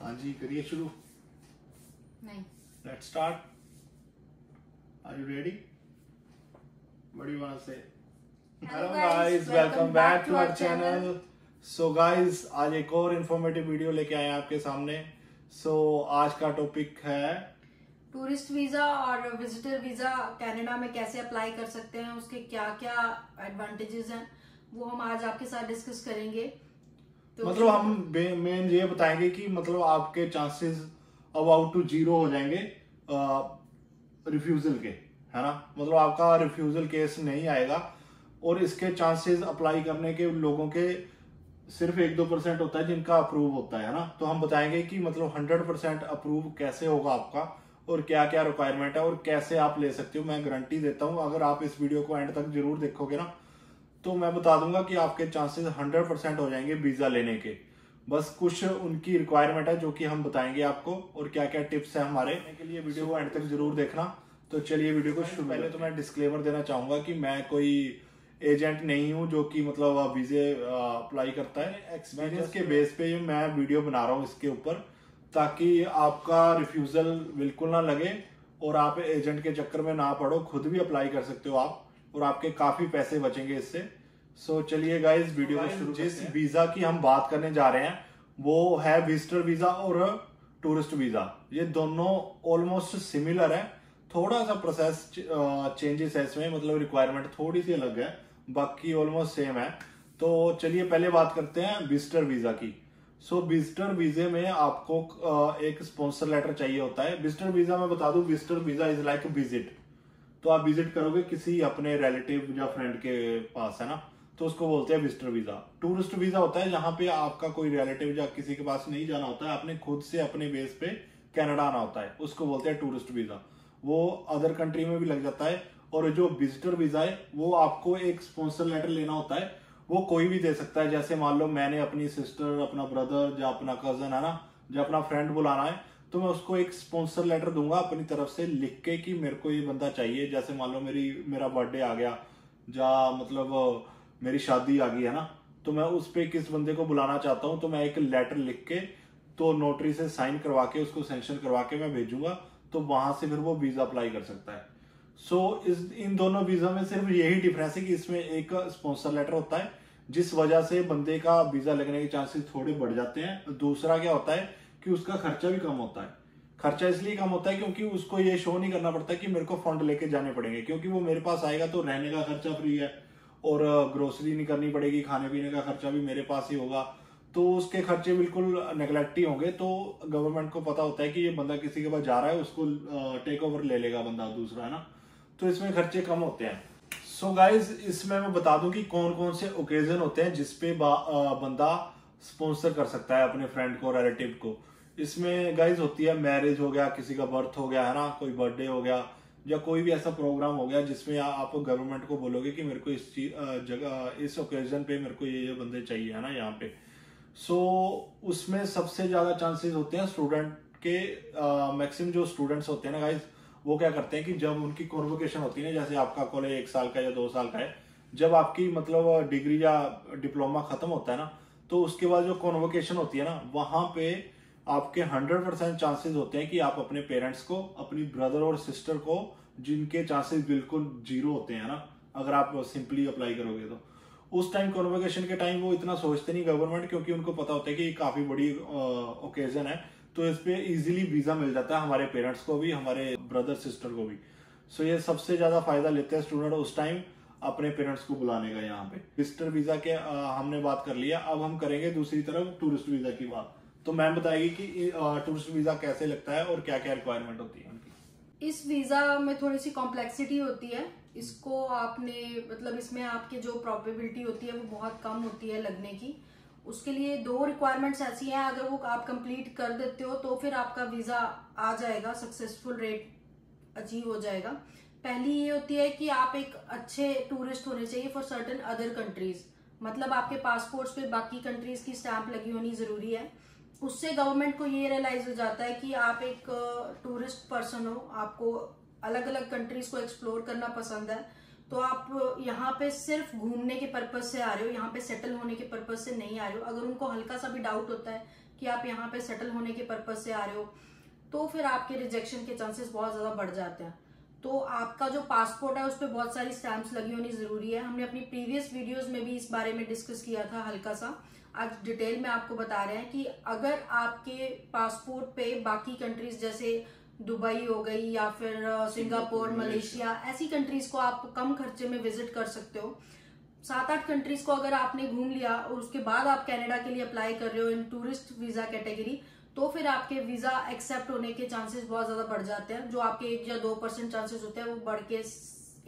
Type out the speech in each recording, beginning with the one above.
हाँ जी, करिए शुरू। नहीं। Let's start. Are you ready? What do you want to say? Hello guys, welcome back to our channel. So guys, आज एक और इन्फॉर्मेटिव वीडियो लेके आए हैं आपके सामने। सो आज का टॉपिक है टूरिस्ट वीजा और विजिटर वीजा कनाडा में कैसे अप्लाई कर सकते हैं, उसके क्या क्या एडवांटेजेस हैं, वो हम आज आपके साथ डिस्कस करेंगे। तो मतलब हम मेन ये बताएंगे कि मतलब आपके चांसेस अबाउट टू जीरो हो जाएंगे रिफ्यूजल के, है ना। मतलब आपका रिफ्यूजल केस नहीं आएगा और इसके चांसेस अप्लाई करने के लोगों के सिर्फ 1-2% होता है जिनका अप्रूव होता है ना। तो हम बताएंगे कि मतलब 100% अप्रूव कैसे होगा आपका और क्या क्या रिक्वायरमेंट है और कैसे आप ले सकते हो। मैं गारंटी देता हूं, अगर आप इस वीडियो को एंड तक जरूर देखोगे ना, तो मैं बता दूंगा कि आपके चांसेस 100% हो जाएंगे वीजा लेने के। बस कुछ उनकी रिक्वायरमेंट है जो कि हम बताएंगे आपको और क्या क्या टिप्स है हमारे के लिए। वीडियो को एंड तक जरूर देखना। तो चलिए वीडियो को शुरू। पहले तो मैं डिस्क्लेमर देना चाहूंगा कि मैं कोई एजेंट नहीं हूं जो कि मतलब वीजे अप्लाई करता है। एक्सपीरियंस के बेस पे मैं वीडियो बना रहा हूँ इसके ऊपर, ताकि आपका रिफ्यूजल बिल्कुल ना लगे और आप एजेंट के चक्कर में ना पड़ो। खुद भी अप्लाई कर सकते हो आप और आपके काफी पैसे बचेंगे इससे। सो चलिए गाइस, वीडियो को शुरू। जिस वीजा की हम बात करने जा रहे हैं वो है विजिटर वीजा और टूरिस्ट वीजा। ये दोनों ऑलमोस्ट सिमिलर है, थोड़ा सा प्रोसेस चेंजेस है इसमें, मतलब रिक्वायरमेंट थोड़ी सी अलग है, बाकी ऑलमोस्ट सेम है। तो चलिए पहले बात करते हैं विजिटर वीजा की। सो विजिटर वीजे में आपको एक स्पॉन्सर लेटर चाहिए होता है। विजिटर वीजा में बता दूं, visitor visa is like visit. तो आप विजिट करोगे किसी अपने रिलेटिव या फ्रेंड के पास, है ना, तो उसको बोलते हैं विजिटर वीजा। टूरिस्ट वीजा होता है जहां पे आपका कोई रिलेटिव या किसी के पास नहीं जाना होता है, आपने खुद से अपने बेस पे कनाडा आना होता है, उसको बोलते हैं टूरिस्ट वीजा। वो अदर कंट्री में भी लग जाता है। और जो विजिटर वीजा है वो आपको एक स्पॉन्सर लेटर लेना होता है, वो कोई भी दे सकता है। जैसे मान लो मैंने अपनी सिस्टर, अपना ब्रदर या अपना कजन, है ना, या अपना फ्रेंड बुलाना है, तो मैं उसको एक स्पॉन्सर लेटर दूंगा अपनी तरफ से लिख के कि मेरे को ये बंदा चाहिए। जैसे मान लो मेरा बर्थडे आ गया या मतलब मेरी शादी आ गई, है ना, तो मैं उस पे किस बंदे को बुलाना चाहता हूँ, तो मैं एक लेटर लिख के तो नोटरी से साइन करवा के उसको सैंक्शन करवा के मैं भेजूंगा, तो वहां से फिर वो वीजा अप्लाई कर सकता है। सो इन दोनों वीजा में सिर्फ यही डिफरेंस है कि इसमें एक स्पॉन्सर लेटर होता है जिस वजह से बंदे का वीजा लगने के चांसेस थोड़े बढ़ जाते हैं। दूसरा क्या होता है कि उसका खर्चा भी कम होता है। खर्चा इसलिए कम होता है क्योंकि उसको ये शो नहीं करना पड़ता कि मेरे को फंड लेके जाने पड़ेंगे, क्योंकि वो मेरे पास आएगा तो रहने का खर्चा फ्री है और ग्रोसरी नहीं करनी पड़ेगी, खाने पीने का खर्चा भी मेरे पास ही होगा, तो उसके खर्चे बिल्कुल नेग्लेक्ट ही होंगे। तो गवर्नमेंट को पता होता है कि ये बंदा किसी के पास जा रहा है, उसको टेक ओवर ले लेगा बंदा दूसरा, है ना, तो इसमें खर्चे कम होते हैं। सो गाइज, इसमें मैं बता दूं कि कौन कौन से ओकेजन होते हैं जिसपे बंदा स्पॉन्सर कर सकता है अपने फ्रेंड को, रिलेटिव को। इसमें गाइज होती है मैरिज हो गया, किसी का बर्थ हो गया, है ना, कोई बर्थडे हो गया, या कोई भी ऐसा प्रोग्राम हो गया जिसमें आप गवर्नमेंट को बोलोगे कि मेरे को इस जगह, इस ओकेजन पे मेरे को ये बंदे चाहिए, है ना, यहाँ पे। सो उसमें सबसे ज्यादा चांसेस होते हैं स्टूडेंट के। मैक्सिमम जो स्टूडेंट्स होते हैं ना गाइज, वो क्या करते हैं कि जब उनकी कॉन्वोकेशन होती है ना, जैसे आपका कॉलेज 1 साल का या 2 साल का है, जब आपकी मतलब डिग्री या डिप्लोमा खत्म होता है ना, तो उसके बाद जो कॉन्वोकेशन होती है ना, वहां पे आपके 100% चांसेस होते हैं कि आप अपने पेरेंट्स को, अपनी ब्रदर और सिस्टर को, जिनके चांसेस बिल्कुल जीरो होते हैं ना अगर आप सिंपली अप्लाई करोगे, तो उस टाइम कॉन्वोकेशन के टाइम वो इतना सोचते नहीं गवर्नमेंट, क्योंकि उनको पता होता है कि ये काफी बड़ी ओकेजन है, तो इस पे इजीली वीजा मिल जाता है हमारे पेरेंट्स को भी, हमारे ब्रदर सिस्टर को भी। सो ये सबसे ज्यादा फायदा लेते हैं स्टूडेंट उस टाइम अपने पेरेंट्स को बुलाने का। यहाँ पे विजिटर वीजा के हमने बात कर लिया, अब हम करेंगे दूसरी तरफ टूरिस्ट वीजा की बात। तो मैम बताएगी कि टूरिस्ट वीजा कैसे लगता है और क्या क्या रिक्वायरमेंट होती है उनकी। इस वीजा में थोड़ी सी कॉम्प्लेक्सिटी होती है। इसको आपने मतलब इसमें आपकी जो प्रोबेबिलिटी होती है वो बहुत कम होती है लगने की। उसके लिए 2 रिक्वायरमेंट्स ऐसी हैं, अगर वो आप कंप्लीट कर देते हो तो फिर आपका वीजा आ जाएगा, सक्सेसफुल रेट अचीव हो जाएगा। पहली ये होती है कि आप एक अच्छे टूरिस्ट होने चाहिए फॉर सर्टेन अदर कंट्रीज, मतलब आपके पासपोर्ट्स पे बाकी कंट्रीज की स्टैंप लगी होनी जरूरी है। उससे गवर्नमेंट को ये रियलाइज हो जाता है कि आप एक टूरिस्ट पर्सन हो, आपको अलग अलग कंट्रीज को एक्सप्लोर करना पसंद है, तो आप यहाँ पे सिर्फ घूमने के पर्पज से आ रहे हो, यहाँ पे सेटल होने के पर्पज से नहीं आ रहे हो। अगर उनको हल्का सा भी डाउट होता है कि आप यहाँ पे सेटल होने के पर्पज से आ रहे हो, तो फिर आपके रिजेक्शन के चांसेस बहुत ज्यादा बढ़ जाते हैं। तो आपका जो पासपोर्ट है उस पर बहुत सारी स्टैंप्स लगी होनी जरूरी है। हमने अपनी प्रीवियस वीडियोस में भी इस बारे में डिस्कस किया था हल्का सा। आज डिटेल में आपको बता रहे हैं कि अगर आपके पासपोर्ट पे बाकी कंट्रीज जैसे दुबई हो गई या फिर सिंगापुर, मलेशिया, ऐसी कंट्रीज को आप कम खर्चे में विजिट कर सकते हो। 7-8 कंट्रीज को अगर आपने घूम लिया और उसके बाद आप कनाडा के लिए अप्लाई कर रहे हो इन टूरिस्ट वीजा कैटेगरी, तो फिर आपके वीजा एक्सेप्ट होने के चांसेस बहुत ज्यादा बढ़ जाते हैं। जो आपके 1 या 2% चांसेस होते हैं वो बढ़ के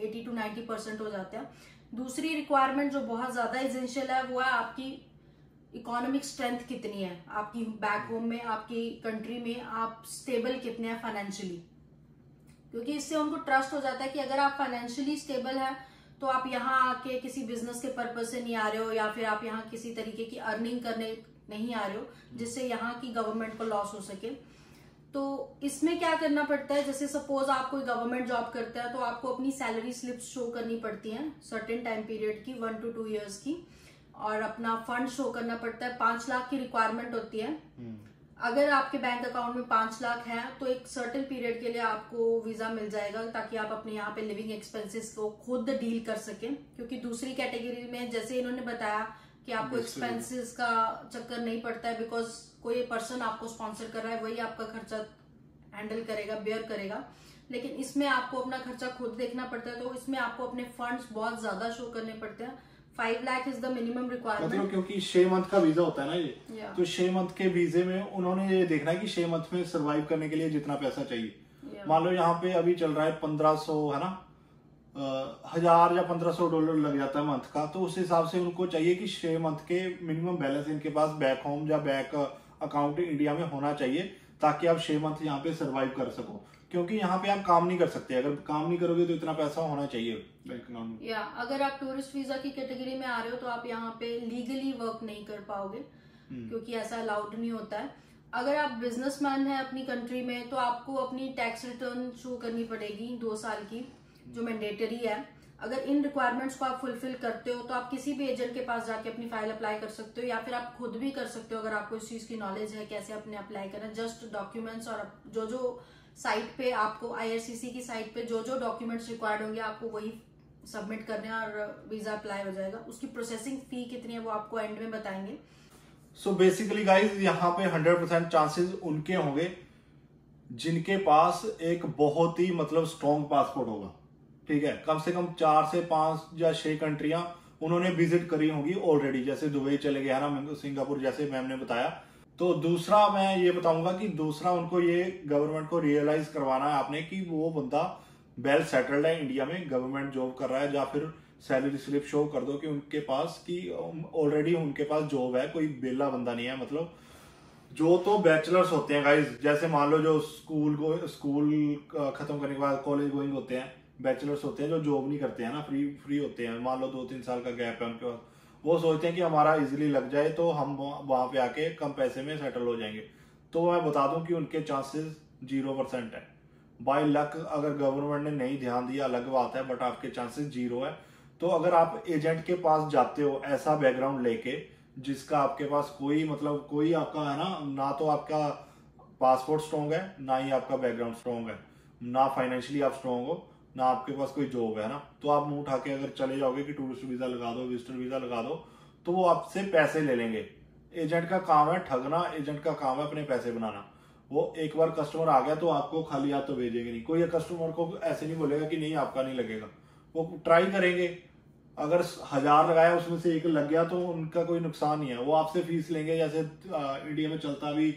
80 to 90% हो जाते हैं। दूसरी रिक्वायरमेंट जो बहुत ज्यादा एसेंशियल है वो है आपकी इकोनॉमिक स्ट्रेंथ कितनी है, आपकी बैक होम में, आपकी कंट्री में आप स्टेबल कितने हैं फाइनेंशियली। क्योंकि इससे उनको ट्रस्ट हो जाता है कि अगर आप फाइनेंशियली स्टेबल है तो आप यहाँ आके किसी बिजनेस के पर्पज से नहीं आ रहे हो, या फिर आप यहाँ किसी तरीके की अर्निंग करने नहीं आ रहे हो जिससे यहाँ की गवर्नमेंट को लॉस हो सके। तो इसमें क्या करना पड़ता है, जैसे सपोज आप कोई गवर्नमेंट जॉब करते हैं तो आपको अपनी सैलरी स्लिप्स शो करनी पड़ती हैं सर्टेन टाइम पीरियड की, 1 to 2 years की, और अपना फंड शो करना पड़ता है। 5 लाख की रिक्वायरमेंट होती है। अगर आपके बैंक अकाउंट में 5 लाख है तो एक सर्टेन पीरियड के लिए आपको वीजा मिल जाएगा ताकि आप अपने यहाँ पे लिविंग एक्सपेंसेस को खुद डील कर सकें। क्योंकि दूसरी कैटेगरी में जैसे इन्होंने बताया कि आपको एक्सपेंसेस का चक्कर नहीं पड़ता है, बिकॉज कोई पर्सन आपको स्पॉन्सर कर रहा है, वही आपका खर्चा हैंडल करेगा, बेयर करेगा। लेकिन इसमें आपको अपना खर्चा खुद देखना पड़ता है, तो इसमें आपको अपने फंड्स बहुत ज्यादा शो करने पड़ते हैं। 5 lakh is the minimum requirement. मतलब क्योंकि 6 मंथ का वीजा होता है ना ये, तो 6 मंथ के वीजे में उन्होंने ये देखना है कि 6 मंथ में सर्वाइव करने के लिए जितना पैसा चाहिए। मान लो यहाँ पे अभी चल रहा है 1500 है ना, 1000 या $1500 लग जाता है मंथ का, तो उस हिसाब से उनको चाहिए कि 6 मंथ के मिनिमम बैलेंस इनके पास बैक होम या बैक अकाउंट इंडिया में होना चाहिए ताकि आप 6 मंथ यहाँ पे सर्वाइव कर सको। क्योंकि यहाँ पे आप काम नहीं कर सकते, अगर काम नहीं करोगे तो इतना पैसा होना चाहिए बैंक अकाउंट में। या अगर आप टूरिस्ट वीजा की कैटेगरी में आ रहे हो तो आप यहाँ पे लीगली वर्क नहीं कर पाओगे क्योंकि ऐसा अलाउड नहीं होता है। अगर आप बिजनेसमैन है अपनी कंट्री में तो आपको अपनी टैक्स रिटर्न शो करनी पड़ेगी 2 साल की, जो मैंडेटरी है। अगर इन रिक्वायरमेंट्स को आप फुलफिल करते हो तो आप किसी भी एजेंट के पास जाके अपनी फाइल अप्लाई कर सकते हो, या फिर आप खुद भी कर सकते हो अगर आपको इस चीज की नॉलेज है कैसे अपने अप्लाई करना। जस्ट डॉक्यूमेंट्स और जो साइट पे आपको IRCC की साइट पे जो डॉक्यूमेंट्स रिक्वायर्ड होंगे आपको वही सबमिट करने और वीजा अप्लाई हो जाएगा। उसकी प्रोसेसिंग फी कितनी है वो आपको एंड में बताएंगे। सो बेसिकली गाइज यहाँ पे 100% चांसेस उनके होंगे जिनके पास एक बहुत ही मतलब स्ट्रॉन्ग पासपोर्ट होगा। ठीक है, कम से कम 4 से 5 या 6 कंट्रियां उन्होंने विजिट करी होंगी ऑलरेडी, जैसे दुबई चले गया ना, सिंगापुर जैसे मैम ने बताया। तो दूसरा मैं ये बताऊंगा कि दूसरा उनको ये गवर्नमेंट को रियलाइज करवाना है आपने कि वो बंदा वेल सेटल्ड है इंडिया में, गवर्नमेंट जॉब कर रहा है, या फिर सैलरी स्लिप शो कर दो कि उनके पास की ऑलरेडी उनके पास जॉब है, कोई बेला बंदा नहीं है। मतलब जो तो बैचलर्स होते हैं गाइज, जैसे मान लो जो स्कूल खत्म करने के बाद कॉलेज गोइंग होते हैं, बैचलर्स होते हैं जो जॉब नहीं करते हैं ना, फ्री होते हैं, मान लो 2-3 साल का गैप है उनके पास, वो सोचते हैं कि हमारा इजीली लग जाए तो हम वहां पे आके कम पैसे में सेटल हो जाएंगे। तो मैं बता दूं कि उनके चांसेस 0% है। बाय लक अगर गवर्नमेंट ने नहीं ध्यान दिया अलग बात है, बट आपके चांसेस 0 है। तो अगर आप एजेंट के पास जाते हो ऐसा बैकग्राउंड लेके जिसका आपके पास कोई आपका है ना तो आपका पासपोर्ट स्ट्रॉन्ग है, ना ही आपका बैकग्राउंड स्ट्रॉन्ग है, ना फाइनेंशियली आप स्ट्रॉन्ग हो, ना आपके पास कोई जॉब है ना, तो आप मुंह उठा के अगर चले जाओगे कि टूरिस्ट वीजा लगा दो, विजिटर वीजा लगा दो, तो वो आपसे पैसे ले लेंगे। एजेंट का काम है ठगना, एजेंट का काम है अपने पैसे बनाना। वो एक बार कस्टमर आ गया तो आपको खाली हाथ तो भेजेंगे नहीं, कोई कस्टमर को ऐसे नहीं बोलेगा कि नहीं आपका नहीं लगेगा, वो ट्राई करेंगे। अगर 1000 लगाया उसमें से 1 लग गया तो उनका कोई नुकसान नहीं है, वो आपसे फीस लेंगे। जैसे इंडिया में चलता भी,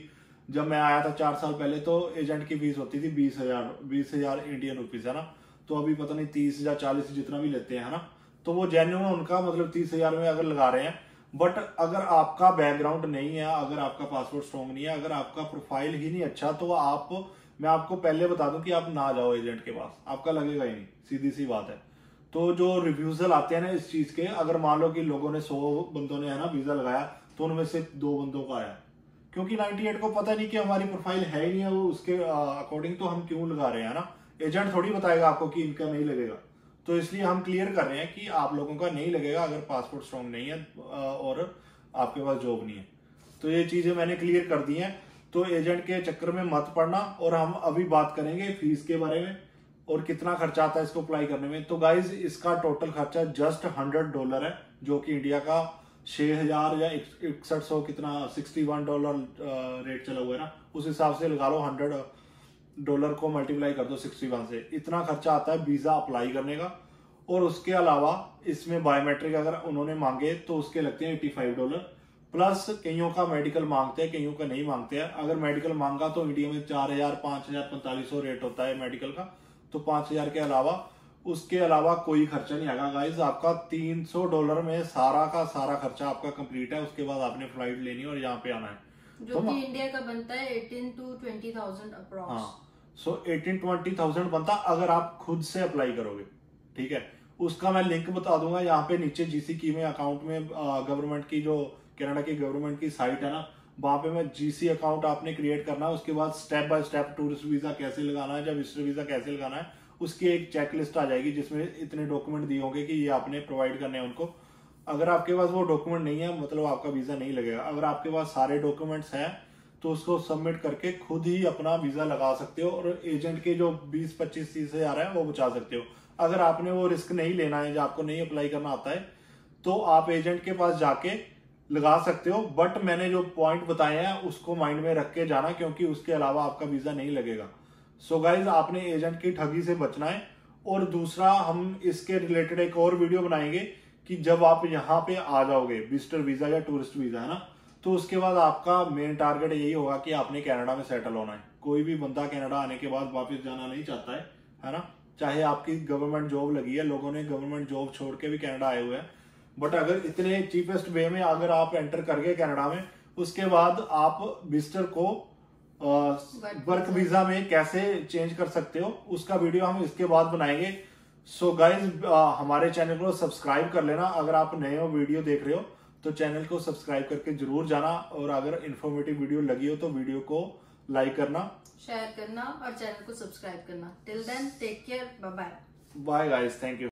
जब मैं आया था 4 साल पहले तो एजेंट की फीस होती थी 20,000 इंडियन रुपीज है ना, तो अभी पता नहीं 30 या 40 जितना भी लेते हैं है ना, तो वो जेन्युइन उनका मतलब 30,000 में अगर लगा रहे हैं। बट अगर आपका बैकग्राउंड नहीं है, अगर आपका पासपोर्ट स्ट्रॉन्ग नहीं है, अगर आपका प्रोफाइल ही नहीं अच्छा, तो मैं आपको पहले बता दूं कि आप ना जाओ एजेंट के पास, आपका लगेगा ही नहीं, सीधी सी बात है। तो जो रिव्यूजल आते हैं ना इस चीज के, अगर मान लो कि लोगों ने 100 बंदों ने है ना वीजा लगाया तो उनमें से 2 बंदों का आया, क्योंकि 98 को पता नहीं कि हमारी प्रोफाइल है ही नहीं है, वो उसके अकॉर्डिंग तो हम क्यों लगा रहे हैं ना, एजेंट थोड़ी बताएगा आपको कि इनका नहीं लगेगा। तो इसलिए हम क्लियर कर रहे हैं कि आप लोगों का नहीं लगेगा अगर पासपोर्ट स्ट्रॉन्ग नहीं है और आपके पास जॉब नहीं है। तो ये चीजें मैंने क्लियर कर दी हैं, तो एजेंट के चक्कर में मत पड़ना। और हम अभी बात करेंगे फीस के बारे में और कितना खर्चा आता है इसको अप्लाई करने में। तो गाइज इसका टोटल खर्चा जस्ट $100 है, जो कि इंडिया का 6000 या 6100 कितना $61 रेट चला हुआ है ना, उस हिसाब से लगा लो। $100 को मल्टीप्लाई कर दो 61 से, इतना खर्चा आता है वीजा अप्लाई करने का। और उसके अलावा इसमें बायोमेट्रिक अगर उन्होंने मांगे तो उसके लगते हैं $85, प्लस कईयों का मेडिकल मांगते हैं, कईयों का नहीं मांगते हैं। अगर मेडिकल मांगा तो इंडिया में 4000, 5000, 4500 रेट होता है मेडिकल का, तो 5000 के अलावा उसके अलावा कोई खर्चा नहीं आएगा गाइज। आपका $300 में सारा का सारा खर्चा आपका कंप्लीट है। उसके बाद आपने फ्लाइट लेनी है और यहाँ पे आना है, जो कि इंडिया का बनता है 18 to 20,000 अप्रॉक्स। हाँ, सो 18-20,000 बनता अगर आप खुद से अप्लाई करोगे, ठीक है। उसका मैं लिंक बता दूंगा यहाँ पे नीचे। जीसी की में अकाउंट में गवर्नमेंट की जो कनाडा की गवर्नमेंट की साइट है ना, वहां पे मैं जीसी अकाउंट आपने क्रिएट करना है। उसके बाद step by step tourist visa कैसे लगाना है, या विजिटर वीजा कैसे लगाना है, उसकी एक चेकलिस्ट आ जाएगी जिसमें इतने डॉक्यूमेंट दिए होंगे कि ये आपने प्रोवाइड करने हैं उनको। अगर आपके पास वो डॉक्यूमेंट नहीं है, मतलब आपका वीजा नहीं लगेगा। अगर आपके पास सारे डॉक्यूमेंट्स हैं तो उसको सबमिट करके खुद ही अपना वीजा लगा सकते हो और एजेंट के जो 20-25-30 हजार है वो बचा सकते हो। अगर आपने वो रिस्क नहीं लेना है, जो आपको नहीं अप्लाई करना आता है, तो आप एजेंट के पास जाके लगा सकते हो। बट मैंने जो पॉइंट बताए हैं उसको माइंड में रख के जाना, क्योंकि उसके अलावा आपका वीजा नहीं लगेगा। सो गाइज आपने एजेंट की ठगी से बचना है। और दूसरा, हम इसके रिलेटेड एक और वीडियो बनाएंगे कि जब आप यहाँ पे आ जाओगे, विजिटर वीजा या टूरिस्ट वीजा है ना, तो उसके बाद आपका मेन टारगेट यही होगा कि आपने कनाडा में सेटल होना है। कोई भी बंदा कनाडा आने के बाद वापस जाना नहीं चाहता है ना। चाहे आपकी गवर्नमेंट जॉब लगी है, लोगों ने गवर्नमेंट जॉब छोड़ के भी कनाडा आए हुए हैं, बट अगर इतने चीपेस्ट वे में अगर आप एंटर कर गए कनाडा में, उसके बाद आप विजिटर को वर्क वीजा में कैसे चेंज कर सकते हो, उसका वीडियो हम इसके बाद बनाएंगे। सो गाइज हमारे चैनल को सब्सक्राइब कर लेना। अगर आप नए हो, वीडियो देख रहे हो, तो चैनल को सब्सक्राइब करके जरूर जाना। और अगर इन्फॉर्मेटिव वीडियो लगी हो तो वीडियो को लाइक करना, शेयर करना और चैनल को सब्सक्राइब करना। Till then take care, bye bye. Bye guys, thank you.